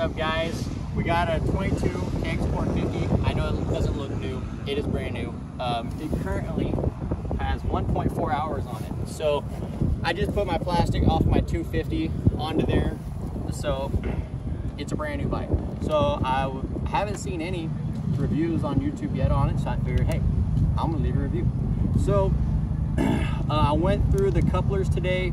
up, guys? We got a 22 Kx450. I know it doesn't look new. It is brand new. It currently has 1.4 hours on it. So I just put my plastic off my 250 onto there. So it's a brand new bike. So I haven't seen any reviews on YouTube yet on it. So I figured, hey, I'm gonna leave a review. So I went through the couplers today.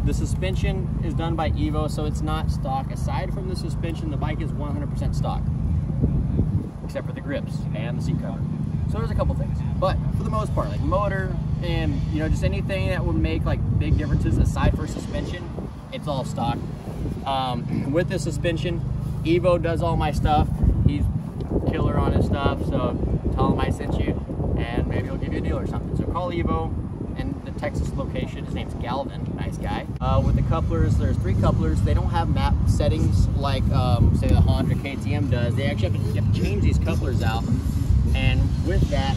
The suspension is done by Evo, so it's not stock. Aside from the suspension, the bike is 100% stock, except for the grips and the seat cover. So there's a couple things, but for the most part, like motor and just anything that would make like big differences aside for suspension, it's all stock. With the suspension, Evo does all my stuff. He's killer on his stuff, so tell him I sent you, and maybe he'll give you a deal or something. So call Evo. And the Texas location, his name's Galvin, nice guy. With the couplers, there's 3 couplers. They don't have map settings like say the Honda KTM does. They actually have to change these couplers out. And with that,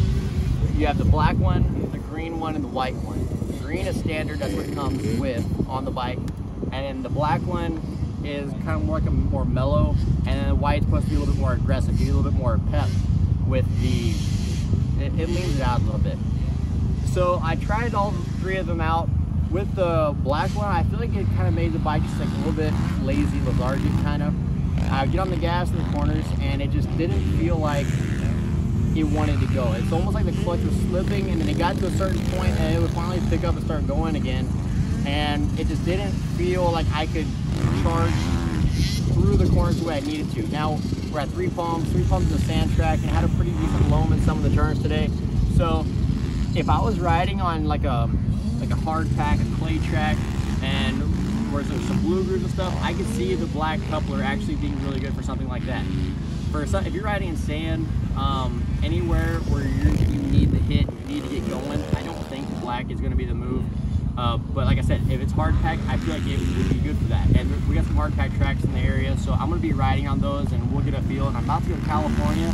you have the black one, the green one, and the white one. The green is standard, that's what it comes with on the bike. And then the black one is kind of more like a more mellow, and then the white's supposed to be a little bit more aggressive, give you a little bit more pep with the, it leans it out a little bit. So I tried all 3 of them out. With the black one, I feel like it kind of made the bike just like a little bit lazy, lethargic kind of. I get on the gas in the corners and it just didn't feel like it wanted to go. It's almost like the clutch was slipping, and then it got to a certain point and it would finally pick up and start going again. And it just didn't feel like I could charge through the corners the way I needed to. Now we're at 3 palms of the sand track, and had a pretty decent loam in some of the turns today. So if I was riding on like a hard pack, a clay track, and where there's some blue grooves and stuff, I could see the black coupler actually being really good for something like that. If you're riding in sand, anywhere where you need the hit, you need to get going, I don't think black is going to be the move. But like I said, if it's hard pack, I feel like it would be good for that. And we got some hard pack tracks in the area, so I'm going to be riding on those, and we'll get a feel. And I'm about to go to California.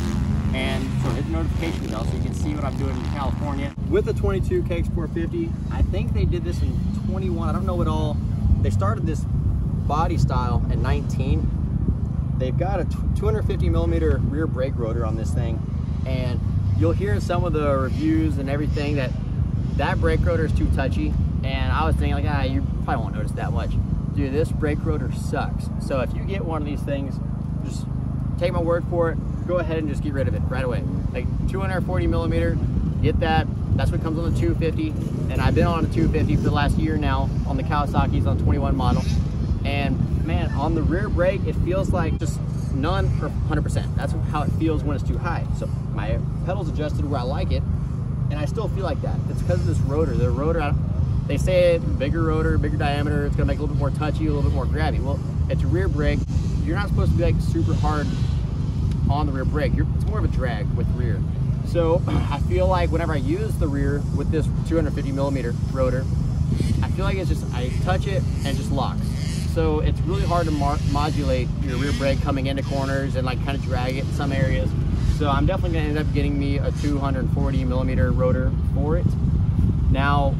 And so hit the notification bell so you can see what I'm doing in California. With the 22 Kx450, I think they did this in 21. I don't know what all. They started this body style at 19. They've got a 250 millimeter rear brake rotor on this thing. And you'll hear in some of the reviews and everything that brake rotor is too touchy. And I was thinking like, you probably won't notice that much. Dude, this brake rotor sucks. So if you get one of these things, just take my word for it. Go ahead and just get rid of it right away. Like 240 millimeter, get that. That's what comes on the 250. And I've been on a 250 for the last year now on the Kawasaki's on 21 model. And man, on the rear brake, it feels like just none or 100%. That's how it feels when it's too high. So my pedal's adjusted where I like it, and I still feel like that. It's because of this rotor. The rotor, they say bigger rotor, bigger diameter, it's gonna make it a little bit more touchy, a little bit more grabby. Well, it's a rear brake. You're not supposed to be like super hard on the rear brake. It's more of a drag with rear. So I feel like whenever I use the rear with this 250 millimeter rotor, I feel like it's just, I touch it and it just locks. So it's really hard to modulate your rear brake coming into corners and like kind of drag it in some areas. So I'm definitely gonna end up getting me a 240 millimeter rotor for it. Now,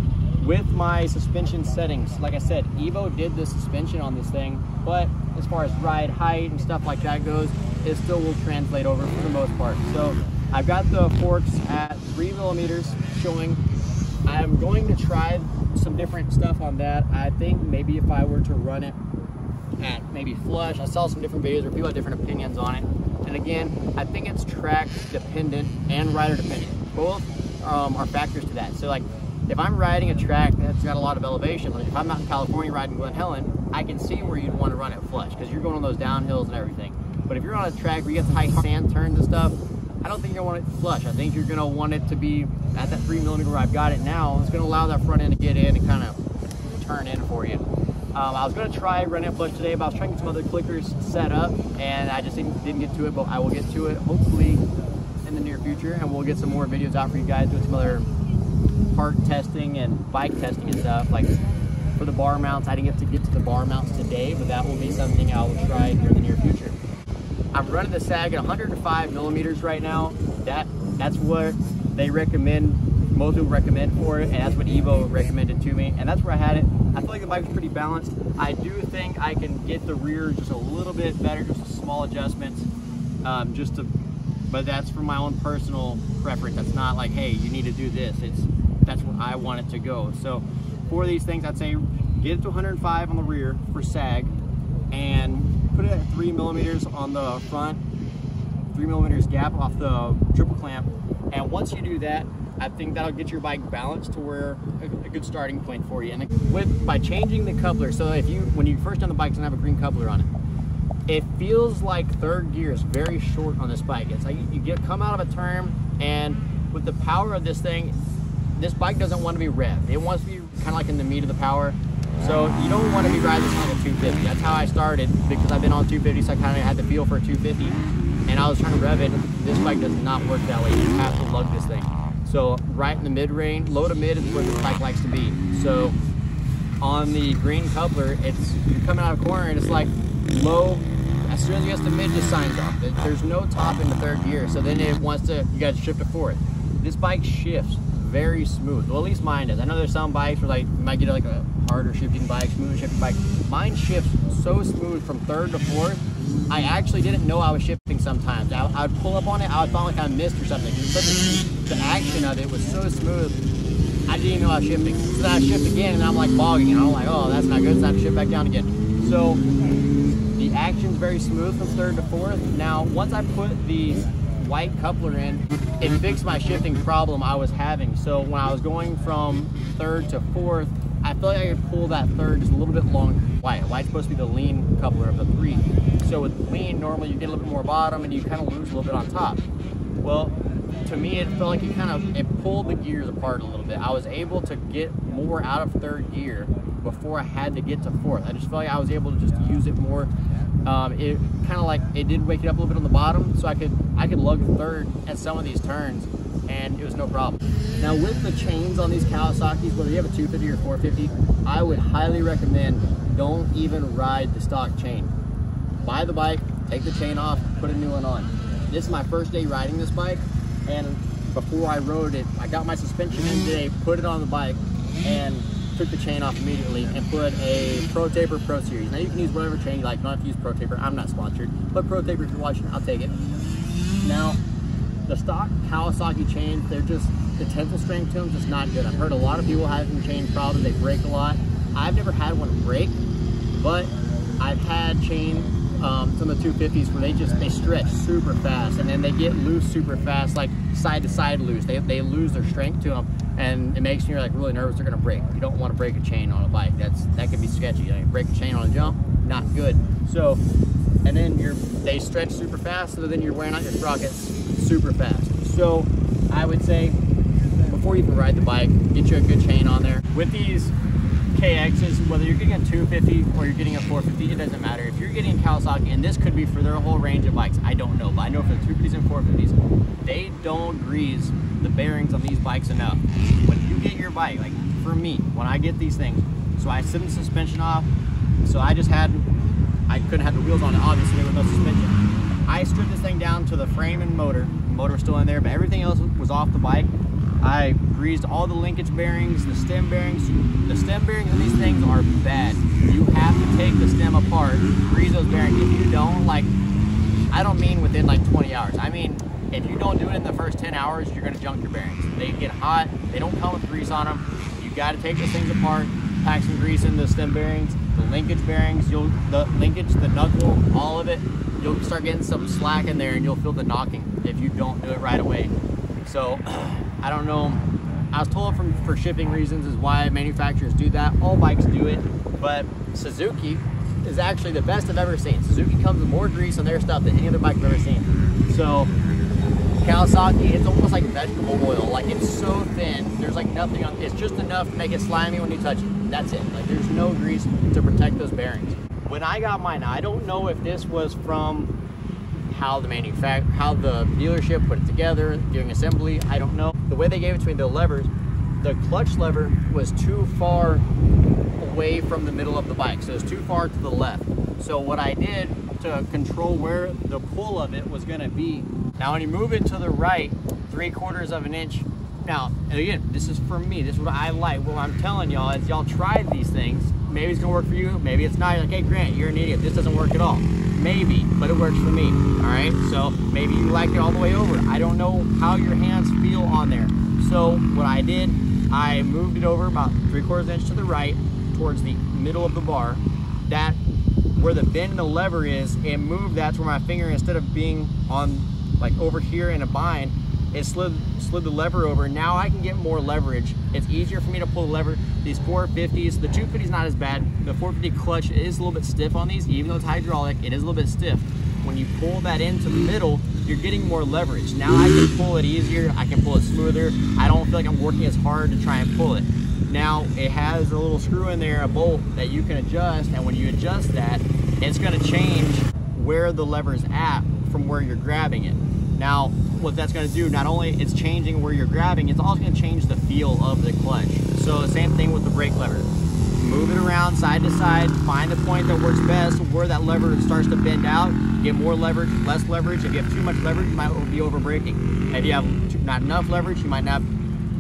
with my suspension settings, like I said, Evo did the suspension on this thing, but as far as ride height and stuff like that goes, it still will translate over for the most part. So I've got the forks at 3 millimeters showing. I'm going to try some different stuff on that. I think maybe if I were to run it at maybe flush, I saw some different videos where people have different opinions on it. And again, I think it's track dependent and rider dependent. Both are factors to that. So like, if I'm riding a track that's got a lot of elevation, like if I'm out in California riding Glen Helen, I can see where you'd want to run it flush because you're going on those downhills and everything. But if you're on a track where you get high sand turns and stuff, I don't think you're going to want it flush. I think you're going to want it to be at that 3 millimeter where I've got it now. It's going to allow that front end to get in and kind of turn in for you. I was going to try running it flush today, but I was trying to get some other clickers set up, and I just didn't get to it, but I will get to it hopefully in the near future, and we'll get some more videos out for you guys doing some other part testing and bike testing and stuff. Like for the bar mounts, I didn't get to the bar mounts today, but that will be something I will try here in the near future. I'm running the sag at 105 millimeters right now. That's what they recommend most people recommend for it, and that's what Evo recommended to me, and that's where I had it. I feel like the bike was pretty balanced. I do think I can get the rear just a little bit better, just small adjustments, but that's for my own personal preference. That's not like, hey, you need to do this. That's where I want it to go. So for these things, I'd say get it to 105 on the rear for sag, and put it at 3 millimeters on the front, 3 millimeters gap off the triple clamp. And once you do that, I think that'll get your bike balanced to where a good starting point for you. And by changing the coupler, so when you first on the bike, it's gonna have a green coupler on it. It feels like third gear is very short on this bike. It's like you come out of a turn, and with the power of this thing, this bike doesn't want to be revved. It wants to be kind of like in the meat of the power. So you don't want to be riding this on a 250. That's how I started, because I've been on 250, so I kind of had the feel for a 250. And I was trying to rev it. This bike does not work that way. You have to lug this thing. So right in the mid range, low to mid is where this bike likes to be. So on the green coupler, you're coming out of corner and it's like low. As soon as you get to mid, just signs off. There's no top in the third gear. So then you got to shift to fourth. This bike shifts very smooth. Well, at least mine does. I know there's some bikes where like you might get like a harder shifting bike, smoother shifting bike. Mine shifts so smooth from third to fourth. I actually didn't know I was shifting sometimes. I would pull up on it, I would feel like I missed or something. The action of it was so smooth, I didn't even know I was shifting. So then I shift again and I'm like bogging, and I'm like, oh, that's not good, it's time to shift back down again. So the action's very smooth from third to fourth. Now, once I put the white coupler in, it fixed my shifting problem I was having. So when I was going from third to fourth, I feel like I could pull that third just a little bit longer. White's supposed to be the lean coupler of the three. So with lean, normally you get a little bit more bottom and you kind of lose a little bit on top. Well, to me, it felt like it pulled the gears apart a little bit. I was able to get more out of third gear before I had to get to fourth. I just felt like I was able to just use it more. It kind of like, it did wake it up a little bit on the bottom, so I could lug third at some of these turns, and it was no problem. Now with the chains on these Kawasaki's, whether you have a 250 or 450, I would highly recommend don't even ride the stock chain. Buy the bike, take the chain off, put a new one on. This is my first day riding this bike, and before I rode it, I got my suspension in today, put it on the bike, and took the chain off immediately and put a Pro Taper Pro Series. Now you can use whatever chain you like, you don't have to use Pro Taper, I'm not sponsored, but Pro Taper if you're watching, I'll take it. Now, the stock Kawasaki chains, they're just, the tensile strength to them is just not good. I've heard a lot of people having chain problems, they break a lot. I've never had one break, but I've had chain, some of the 250s where they stretch super fast, and then they get loose super fast, like side to side loose. They lose their strength to them, and it makes you like really nervous they're gonna break. You don't want to break a chain on a bike. That can be sketchy. You break a chain on a jump, not good. So, and then they stretch super fast, so then you're wearing out your sprockets super fast. So I would say before you even ride the bike, get you a good chain on there. With these KXs, whether you're getting a 250 or you're getting a 450, it doesn't matter. If you're getting Kawasaki, and this could be for their whole range of bikes, I don't know, but I know for the 250s and 450s, they don't grease the bearings on these bikes enough. When you get your bike, like for me, when I get these things, so I sit the suspension off, so I couldn't have the wheels on it, obviously, with no suspension. I stripped this thing down to the frame and motor. The motor was still in there, but everything else was off the bike. I greased all the linkage bearings, the stem bearings. The stem bearings on these things are bad. You have to take the stem apart, grease those bearings. If you don't, like, I don't mean within like 20 hours. I mean, if you don't do it in the first 10 hours, you're gonna junk your bearings. They get hot, they don't come with grease on them. You gotta take those things apart, pack some grease in the stem bearings, the linkage bearings, the linkage, the knuckle, all of it. You'll start getting some slack in there and you'll feel the knocking if you don't do it right away. So, I don't know. I was told for shipping reasons is why manufacturers do that. All bikes do it, but Suzuki is actually the best I've ever seen. Suzuki comes with more grease on their stuff than any other bike I've ever seen. So Kawasaki, it's almost like vegetable oil. Like it's so thin, there's like nothing on, it's just enough to make it slimy when you touch it. That's it. Like there's no grease to protect those bearings. When I got mine, I don't know if this was from how the dealership put it together, doing assembly, I don't know. The way they gave it to me, the levers, the clutch lever was too far away from the middle of the bike, so it's too far to the left. So what I did to control where the pull of it was gonna be, now when you move it to the right 3/4 of an inch Now, again, this is for me. This is what I like. What I'm telling y'all is y'all tried these things. Maybe it's gonna work for you. Maybe it's not. You're like, hey, Grant, you're an idiot. This doesn't work at all. Maybe, but it works for me. All right. So maybe you like it all the way over. I don't know how your hands feel on there. So what I did, I moved it over about 3/4 inch to the right towards the middle of the bar. That where the bend in the lever is, it moved that to where my finger, instead of being on like over here in a bind, it slid the lever over. Now I can get more leverage. It's easier for me to pull the lever. These 450s, the 250 is not as bad. The 450 clutch is a little bit stiff on these, even though it's hydraulic, it is a little bit stiff. When you pull that into the middle, you're getting more leverage. Now I can pull it easier, I can pull it smoother. I don't feel like I'm working as hard to try and pull it. Now it has a little screw in there, a bolt that you can adjust, and when you adjust that, it's gonna change where the lever's at from where you're grabbing it. Now, what that's gonna do, not only it's changing where you're grabbing, it's also gonna change the feel of the clutch. So the same thing with the brake lever. Move it around side to side, find the point that works best, where that lever starts to bend out, get more leverage, less leverage. If you have too much leverage, you might be over braking. If you have not enough leverage, you might not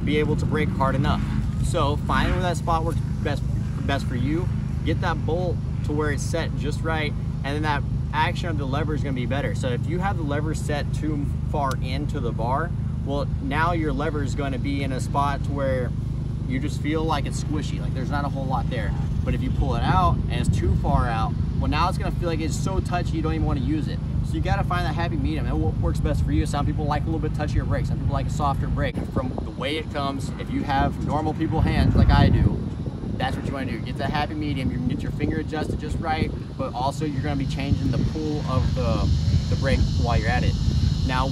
be able to brake hard enough. So find where that spot works best for you, get that bolt to where it's set just right, and then that action of the lever is going to be better. So if you have the lever set too far into the bar, well, now your lever is going to be in a spot to where you just feel like it's squishy, like there's not a whole lot there. But if you pull it out and it's too far out, well, now it's going to feel like it's so touchy you don't even want to use it. So you got to find that happy medium, and what works best for you. Some people like a little bit touchier brake, some people like a softer brake. From the way it comes, if you have normal people hands like I do, that's what you want to do. Get that happy medium. You can get your finger adjusted just right, but also you're going to be changing the pull of the brake while you're at it. Now,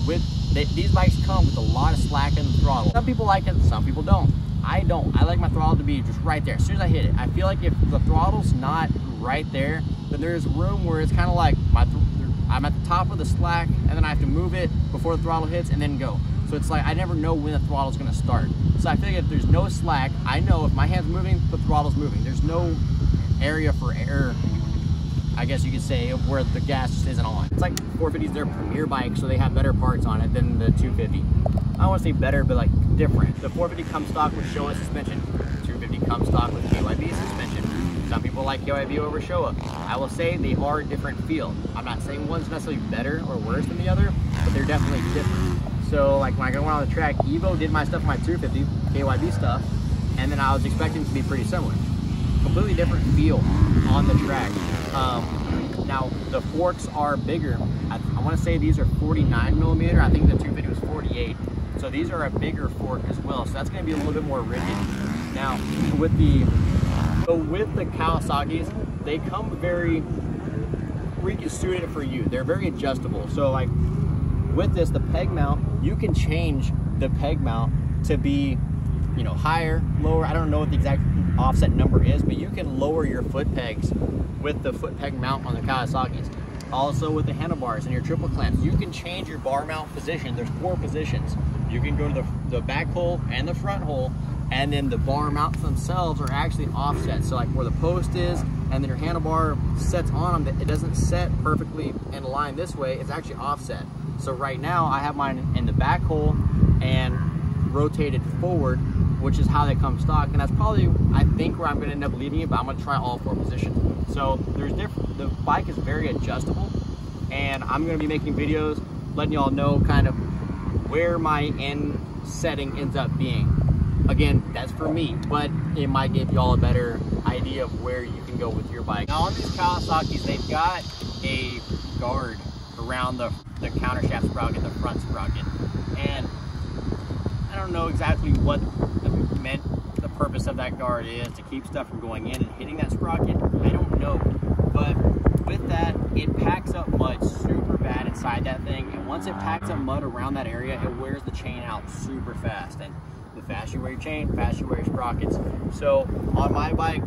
these bikes come with a lot of slack in the throttle. Some people like it, some people don't. I don't. I like my throttle to be just right there. As soon as I hit it, I feel like if the throttle's not right there, then there's room where it's kind of like I'm at the top of the slack, and then I have to move it before the throttle hits and then go. So it's like I never know when the throttle's going to start. So I feel like if there's no slack, I know if my hand's moving, the throttle's moving. There's no area for error, I guess you could say, where the gas just isn't on. It's like 450's their premier bike, so they have better parts on it than the 250. I don't want to say better, but like different. The 450 comes stock with Showa suspension. 250 comes stock with KYB suspension. Some people like KYB over Showa. I will say they are a different feel. I'm not saying one's necessarily better or worse than the other, but they're definitely different. So like when I went on the track, Evo did my stuff, my 250, KYB stuff, and then I was expecting it to be pretty similar. Completely different feel on the track. Now the forks are bigger. I want to say these are 49 millimeter. I think the 250 was 48. So these are a bigger fork as well. So that's going to be a little bit more rigid. Now with the Kawasaki's, they come very suited for you. They're very adjustable. So like with this, the peg mount, you can change the peg mount to be, you know, higher, lower. I don't know what the exact offset number is, but you can lower your foot pegs with the foot peg mount on the Kawasaki's. Also with the handlebars and your triple clamps, you can change your bar mount position. There's 4 positions. You can go to the back hole and the front hole, and then the bar mounts themselves are actually offset. So like where the post is, and then your handlebar sets on them, it doesn't set perfectly in line this way, it's actually offset. So right now I have mine in the back hole and rotated forward, which is how they come stock, and that's probably, I think, where I'm going to end up leaving it, but I'm going to try all 4 positions. So there's different, the bike is very adjustable, and I'm going to be making videos letting y'all know kind of where my end setting ends up being. Again, that's for me, but it might give y'all a better idea of where you can go with your bike. Now on these Kawasaki's, they've got a guard around the countershaft sprocket, the front sprocket, and I don't know exactly what the purpose of that guard is, to keep stuff from going in and hitting that sprocket. I don't know, but with that, it packs up mud super bad inside that thing, and once it packs up mud around that area, it wears the chain out super fast. And the faster you wear your chain, faster you wear your sprockets. So on my bike,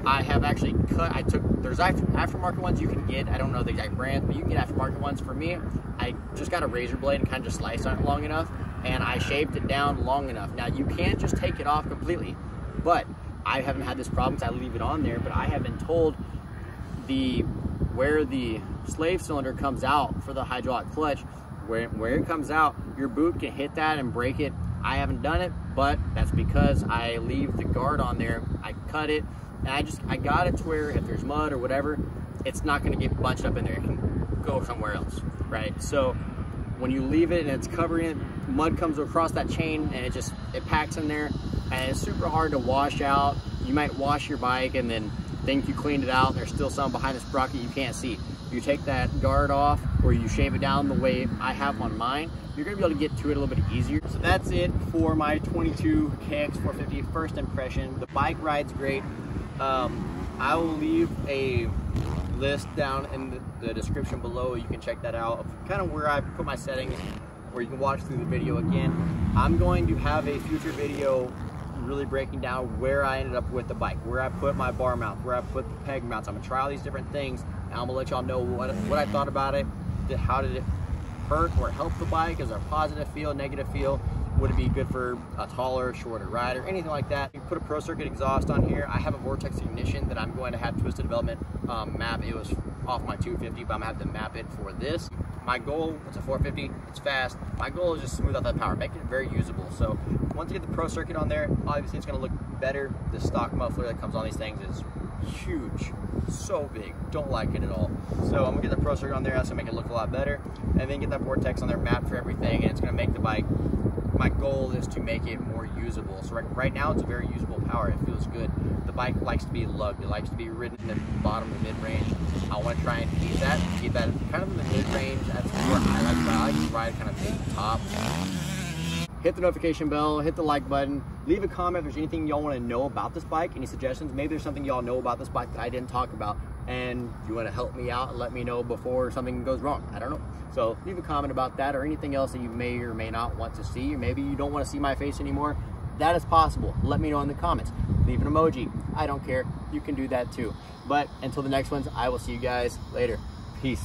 I have actually cut, there's aftermarket ones you can get. I don't know the exact brand, but you can get aftermarket ones. For me, I just got a razor blade and kind of just sliced on it long enough, and I shaved it down long enough. Now you can't just take it off completely, but I haven't had this problem because I leave it on there, but I have been told where the slave cylinder comes out for the hydraulic clutch, where it comes out, your boot can hit that and break it I haven't done it, but that's because I leave the guard on there. I cut it, and I got it to where if there's mud or whatever, it's not gonna get bunched up in there. It can go somewhere else, right? So when you leave it and it's covering it, mud comes across that chain and it packs in there, and it's super hard to wash out. You might wash your bike and then think you cleaned it out, and there's still some behind the sprocket you can't see. You take that guard off or you shave it down the way I have on mine, you're gonna be able to get to it a little bit easier. So that's it for my 22 Kx450 first impression. The bike rides great. I will leave a list down in the description below. You can check that out, kind of where I put my settings, where you can watch through the video again. I'm going to have a future video really breaking down where I ended up with the bike, where I put my bar mount, where I put the peg mounts. I'm gonna try all these different things, and I'm gonna let y'all know what I thought about it. How did it hurt or help the bike? Is there a positive feel, negative feel? Would it be good for a taller, shorter rider, anything like that? You put a Pro Circuit exhaust on here. I have a Vortex ignition that I'm going to have Twisted Development map. It was off my 250, but I'm gonna have to map it for this. My goal, it's a 450, it's fast. My goal is just smooth out that power, make it very usable. So once you get the Pro Circuit on there, obviously it's gonna look better. The stock muffler that comes on these things is huge, so big, don't like it at all. So I'm gonna get the Pro Circuit on there, that's gonna make it look a lot better. And then get that Vortex on there, map for everything, and it's gonna make the bike, my goal is to make it more usable. So right now it's a very usable power, it feels good. The bike likes to be lugged, it likes to be ridden in the bottom of the mid-range. I want to try and keep that kind of in the mid-range. That's where I like to ride. I like to ride kind of at the top. Hit the notification bell, hit the like button, leave a comment if there's anything y'all want to know about this bike, any suggestions. Maybe there's something y'all know about this bike that I didn't talk about, and you want to help me out and let me know before something goes wrong. I don't know. So leave a comment about that, or anything else that you may or may not want to see. Or maybe you don't want to see my face anymore. That is possible. Let me know in the comments. Leave an emoji. I don't care. You can do that too. But until the next ones, I will see you guys later. Peace.